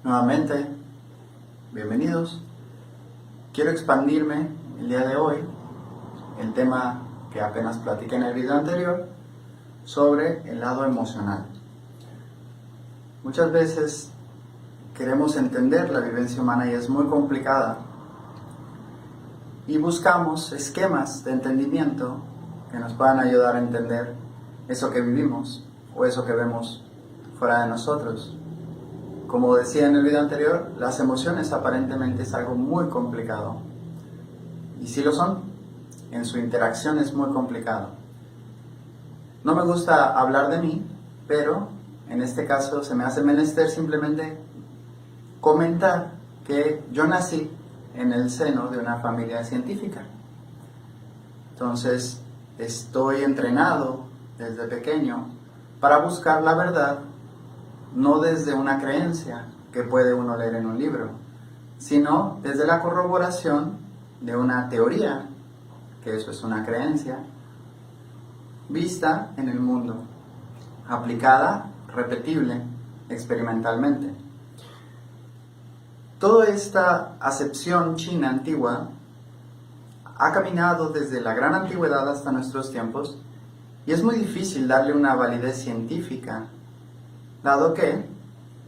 Nuevamente, bienvenidos. Quiero expandirme el día de hoy el tema que apenas platiqué en el video anterior sobre el lado emocional. Muchas veces queremos entender la vivencia humana y es muy complicada y buscamos esquemas de entendimiento que nos puedan ayudar a entender eso que vivimos o eso que vemos fuera de nosotros. Como decía en el video anterior, las emociones aparentemente es algo muy complicado. Y sí lo son, en su interacción es muy complicado. No me gusta hablar de mí, pero en este caso se me hace menester simplemente comentar que yo nací en el seno de una familia científica. Entonces, estoy entrenado desde pequeño para buscar la verdad, no desde una creencia que puede uno leer en un libro, sino desde la corroboración de una teoría, que eso es una creencia, vista en el mundo, aplicada, repetible, experimentalmente. Toda esta acepción china antigua ha caminado desde la gran antigüedad hasta nuestros tiempos y es muy difícil darle una validez científica, dado que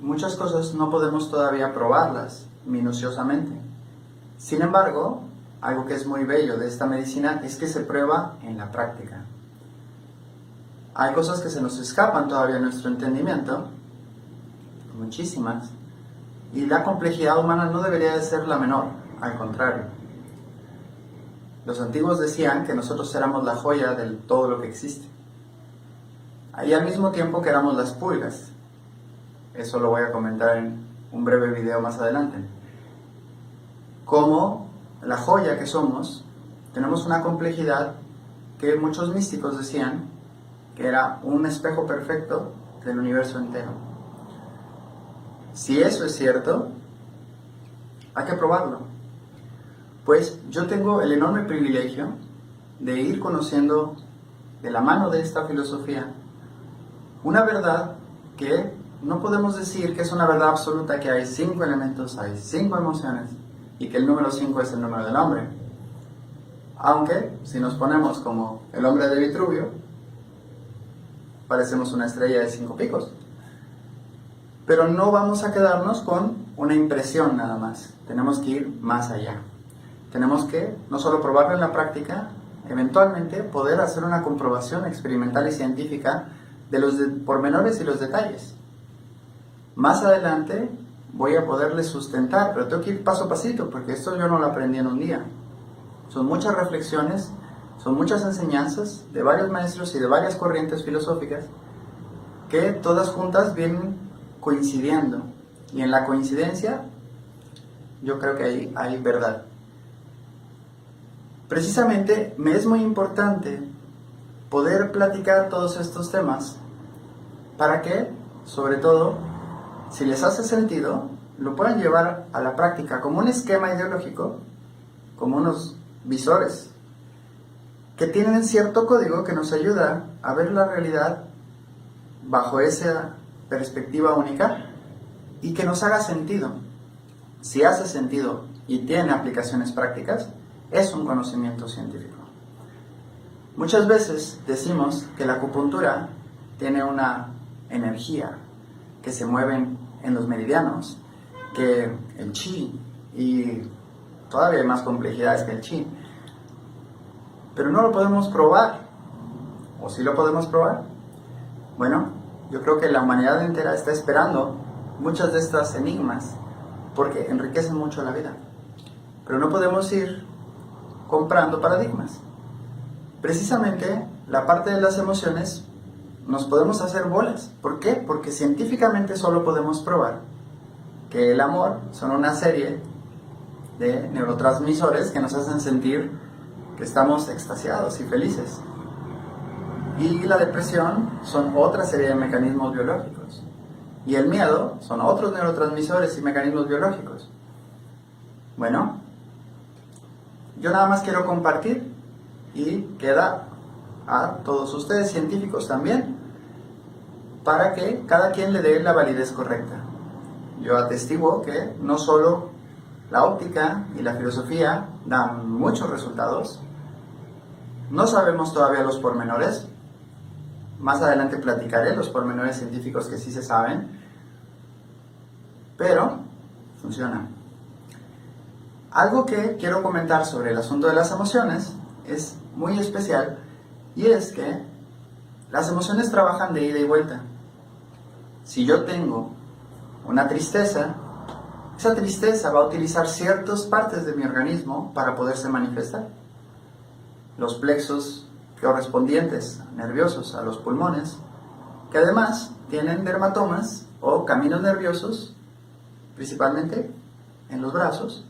muchas cosas no podemos todavía probarlas minuciosamente. Sin embargo, algo que es muy bello de esta medicina es que se prueba en la práctica. Hay cosas que se nos escapan todavía a nuestro entendimiento, muchísimas, y la complejidad humana no debería de ser la menor, al contrario. Los antiguos decían que nosotros éramos la joya de todo lo que existe, y al mismo tiempo que éramos las pulgas. Eso lo voy a comentar en un breve video más adelante. Como la joya que somos, tenemos una complejidad que muchos místicos decían que era un espejo perfecto del universo entero. Si eso es cierto, hay que probarlo. Pues yo tengo el enorme privilegio de ir conociendo de la mano de esta filosofía una verdad que no podemos decir que es una verdad absoluta, que hay 5 elementos, hay 5 emociones y que el número 5 es el número del hombre. Aunque, si nos ponemos como el hombre de Vitruvio, parecemos una estrella de 5 picos. Pero no vamos a quedarnos con una impresión nada más. Tenemos que ir más allá. Tenemos que no solo probarlo en la práctica, eventualmente poder hacer una comprobación experimental y científica de los pormenores y los detalles. Más adelante voy a poderles sustentar, pero tengo que ir paso a pasito, porque esto yo no lo aprendí en un día. Son muchas reflexiones, son muchas enseñanzas de varios maestros y de varias corrientes filosóficas que todas juntas vienen coincidiendo. Y en la coincidencia yo creo que hay verdad. Precisamente me es muy importante poder platicar todos estos temas para que, sobre todo, si les hace sentido, lo puedan llevar a la práctica como un esquema ideológico, como unos visores que tienen cierto código que nos ayuda a ver la realidad bajo esa perspectiva única y que nos haga sentido. Si hace sentido y tiene aplicaciones prácticas, es un conocimiento científico. Muchas veces decimos que la acupuntura tiene una energía que se mueve en los meridianos, que el chi, y todavía hay más complejidades que el chi, pero no lo podemos probar. ¿O sí lo podemos probar? Bueno, yo creo que la humanidad entera está esperando muchas de estas enigmas porque enriquecen mucho la vida, pero no podemos ir comprando paradigmas. Precisamente la parte de las emociones nos podemos hacer bolas. ¿Por qué? Porque científicamente solo podemos probar que el amor son una serie de neurotransmisores que nos hacen sentir que estamos extasiados y felices. Y la depresión son otra serie de mecanismos biológicos. Y el miedo son otros neurotransmisores y mecanismos biológicos. Bueno, yo nada más quiero compartir y queda a todos ustedes científicos también, para que cada quien le dé la validez correcta. yo atestiguo que no solo la óptica y la filosofía dan muchos resultados, no sabemos todavía los pormenores, más adelante platicaré los pormenores científicos que sí se saben, pero funciona. Algo que quiero comentar sobre el asunto de las emociones es muy especial, y es que las emociones trabajan de ida y vuelta. Si yo tengo una tristeza, esa tristeza va a utilizar ciertas partes de mi organismo para poderse manifestar. Los plexos correspondientes nerviosos a los pulmones, que además tienen dermatomas o caminos nerviosos, principalmente en los brazos,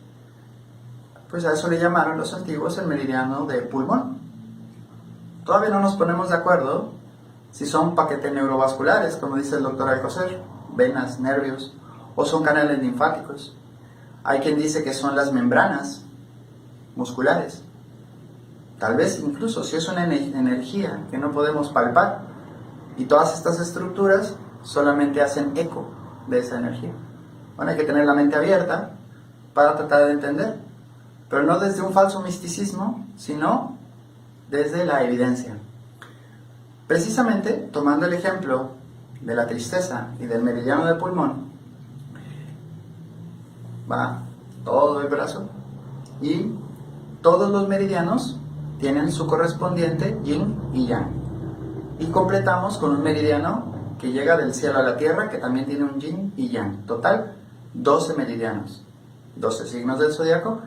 pues a eso le llamaron los antiguos el meridiano de pulmón. Todavía no nos ponemos de acuerdo si son paquetes neurovasculares, como dice el doctor Alcocer, venas, nervios, o son canales linfáticos. Hay quien dice que son las membranas musculares. Tal vez incluso si es una energía que no podemos palpar, y todas estas estructuras solamente hacen eco de esa energía. Bueno, hay que tener la mente abierta para tratar de entender, pero no desde un falso misticismo, sino desde la evidencia. Precisamente, tomando el ejemplo de la tristeza y del meridiano de pulmón, va todo el brazo y todos los meridianos tienen su correspondiente yin y yang. Y completamos con un meridiano que llega del cielo a la tierra, que también tiene un yin y yang. Total, 12 meridianos, 12 signos del zodiaco.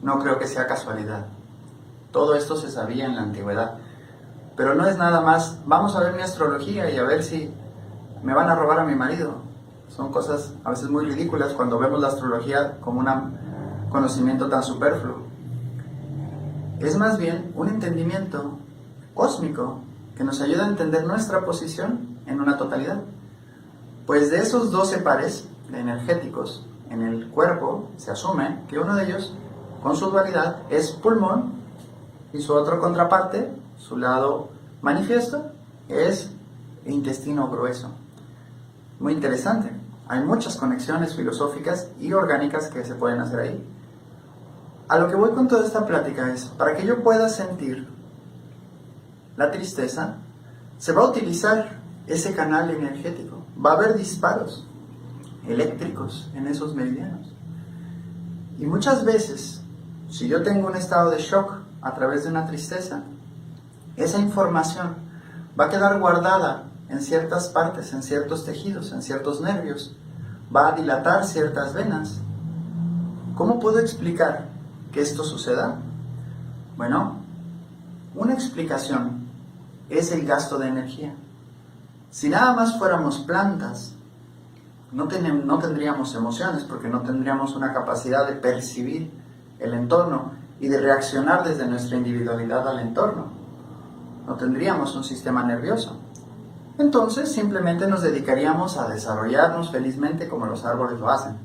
No creo que sea casualidad. Todo esto se sabía en la antigüedad. Pero no es nada más, vamos a ver mi astrología y a ver si me van a robar a mi marido. Son cosas a veces muy ridículas cuando vemos la astrología como un conocimiento tan superfluo. Es más bien un entendimiento cósmico que nos ayuda a entender nuestra posición en una totalidad. Pues de esos 12 pares de energéticos en el cuerpo, se asume que uno de ellos, con su dualidad, es pulmón, y su otra contraparte, su lado manifiesto, es intestino grueso. Muy interesante. Hay muchas conexiones filosóficas y orgánicas que se pueden hacer ahí. A lo que voy con toda esta plática es, para que yo pueda sentir la tristeza, se va a utilizar ese canal energético. Va a haber disparos eléctricos en esos meridianos. Y muchas veces, si yo tengo un estado de shock a través de una tristeza, esa información va a quedar guardada en ciertas partes, en ciertos tejidos, en ciertos nervios. Va a dilatar ciertas venas. ¿Cómo puedo explicar que esto suceda? Bueno, una explicación es el gasto de energía. Si nada más fuéramos plantas, no tendríamos emociones, porque no tendríamos una capacidad de percibir el entorno y de reaccionar desde nuestra individualidad al entorno. No tendríamos un sistema nervioso. Entonces simplemente nos dedicaríamos a desarrollarnos felizmente como los árboles lo hacen.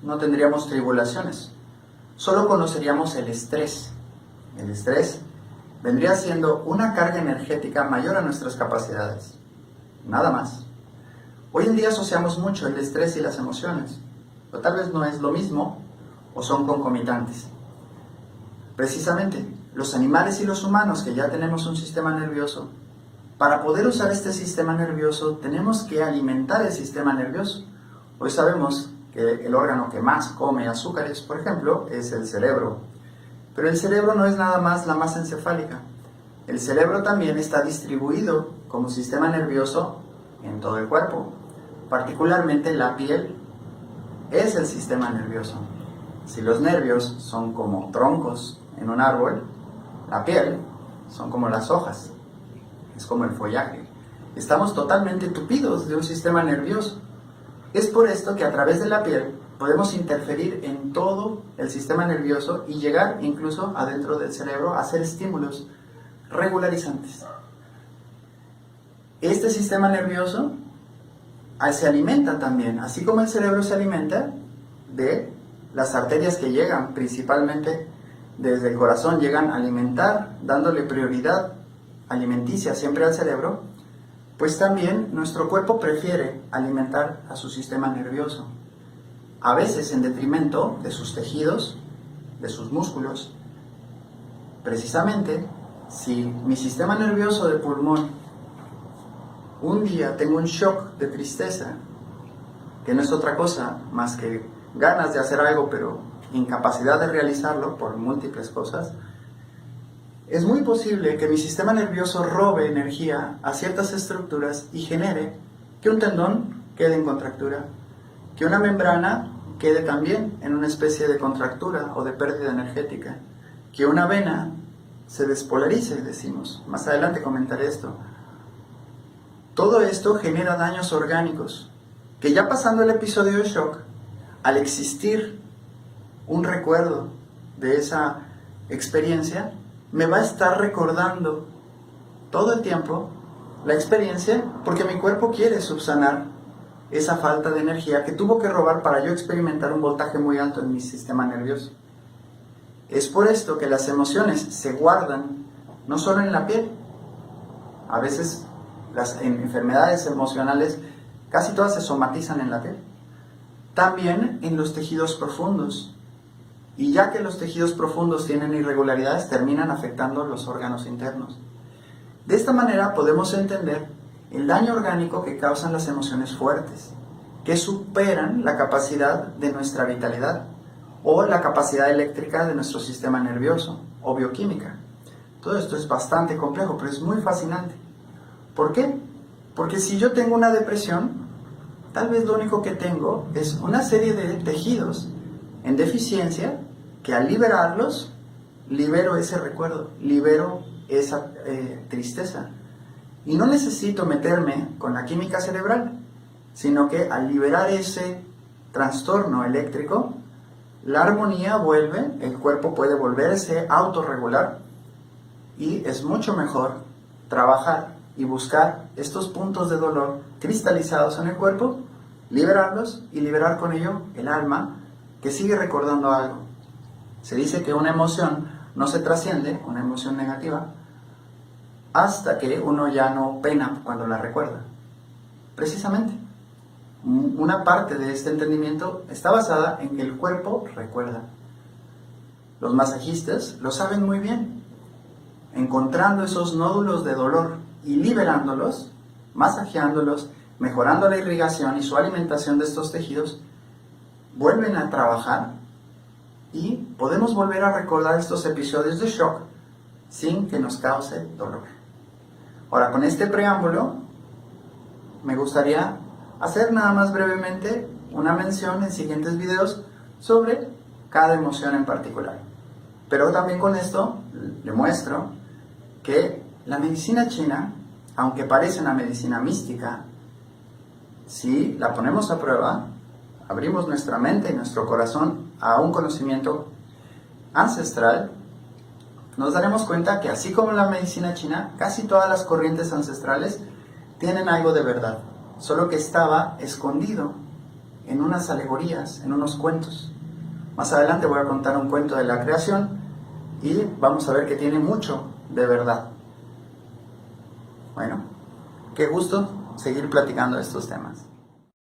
No tendríamos tribulaciones. Solo conoceríamos el estrés. El estrés vendría siendo una carga energética mayor a nuestras capacidades. Nada más. Hoy en día asociamos mucho el estrés y las emociones, pero tal vez no es lo mismo o son concomitantes. Precisamente, los animales y los humanos que ya tenemos un sistema nervioso, para poder usar este sistema nervioso tenemos que alimentar el sistema nervioso. Hoy sabemos que el órgano que más come azúcares, por ejemplo, es el cerebro. Pero el cerebro no es nada más la masa encefálica. El cerebro también está distribuido como sistema nervioso en todo el cuerpo. Particularmente la piel es el sistema nervioso. Si los nervios son como troncos en un árbol, la piel son como las hojas, es como el follaje. Estamos totalmente tupidos de un sistema nervioso. Es por esto que a través de la piel podemos interferir en todo el sistema nervioso y llegar incluso adentro del cerebro a hacer estímulos regularizantes. Este sistema nervioso se alimenta también, así como el cerebro se alimenta de las arterias que llegan principalmente desde el corazón, llegan a alimentar, dándole prioridad alimenticia siempre al cerebro, pues también nuestro cuerpo prefiere alimentar a su sistema nervioso. a veces en detrimento de sus tejidos, de sus músculos. Precisamente, si mi sistema nervioso de pulmón un día tengo un shock de tristeza, que no es otra cosa más que ganas de hacer algo pero incapacidad de realizarlo por múltiples cosas, es muy posible que mi sistema nervioso robe energía a ciertas estructuras y genere que un tendón quede en contractura, que una membrana quede también en una especie de contractura o de pérdida energética, que una vena se despolarice, decimos. Más adelante comentaré esto. Todo esto genera daños orgánicos, que ya pasando el episodio de shock, al existir un recuerdo de esa experiencia, me va a estar recordando todo el tiempo la experiencia, porque mi cuerpo quiere subsanar esa falta de energía que tuvo que robar para yo experimentar un voltaje muy alto en mi sistema nervioso. Es por esto que las emociones se guardan no solo en la piel. A veces las enfermedades emocionales casi todas se somatizan en la piel. También en los tejidos profundos. Y ya que los tejidos profundos tienen irregularidades, terminan afectando los órganos internos. De esta manera podemos entender el daño orgánico que causan las emociones fuertes, que superan la capacidad de nuestra vitalidad o la capacidad eléctrica de nuestro sistema nervioso o bioquímica. Todo esto es bastante complejo, pero es muy fascinante. ¿Por qué? Porque si yo tengo una depresión, tal vez lo único que tengo es una serie de tejidos en deficiencia que al liberarlos, libero ese recuerdo, libero esa tristeza. Y no necesito meterme con la química cerebral, sino que al liberar ese trastorno eléctrico, la armonía vuelve, el cuerpo puede volverse autorregular y es mucho mejor trabajar y buscar estos puntos de dolor cristalizados en el cuerpo, liberarlos y liberar con ello el alma que sigue recordando algo. Se dice que una emoción no se trasciende, una emoción negativa, hasta que uno ya no pena cuando la recuerda. Precisamente, una parte de este entendimiento está basada en que el cuerpo recuerda. Los masajistas lo saben muy bien. Encontrando esos nódulos de dolor y liberándolos, masajeándolos, mejorando la irrigación y su alimentación de estos tejidos, vuelven a trabajar y podemos volver a recordar estos episodios de shock sin que nos cause dolor. Ahora, con este preámbulo, me gustaría hacer nada más brevemente una mención en siguientes videos sobre cada emoción en particular. Pero también con esto le muestro que la medicina china, aunque parece una medicina mística, si la ponemos a prueba, abrimos nuestra mente y nuestro corazón a un conocimiento ancestral, nos daremos cuenta que así como la medicina china, casi todas las corrientes ancestrales tienen algo de verdad, solo que estaba escondido en unas alegorías, en unos cuentos. Más adelante voy a contar un cuento de la creación y vamos a ver que tiene mucho de verdad. Bueno, qué gusto seguir platicando de estos temas.